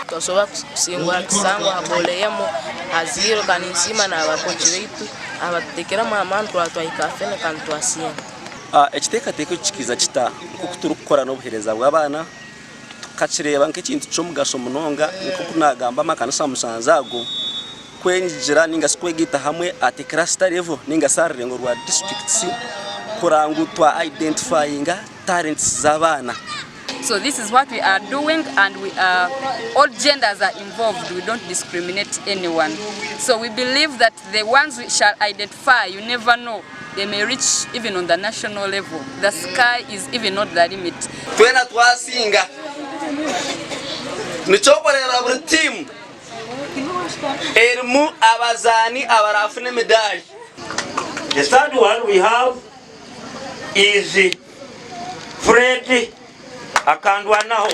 Tosoba kusingwa kisangwa haboleyemo haziro kanisima na abakochi wetu abatekera mamantu atwayikafene kantwasiye ekiteka teko kikiza kita kukuturu gukora no buhereza bw'abana tukakireba nk'ikintu cyo mugasho munonga niko kunagamba makanisa musanzago kwenjira ninga sikwegita hamwe at cluster level ninga sarrengo rwa districts kurangutwa identifyinga talents z'abana. So this is what we are doing, and we are, all genders are involved. We don't discriminate anyone. So we believe that the ones we shall identify, you never know, they may reach even on the national level. The sky is even not the limit. Twena twasinga nichokorera buri team erimu abazani abarafune medali. The third one we have is Fred Akandwa naho.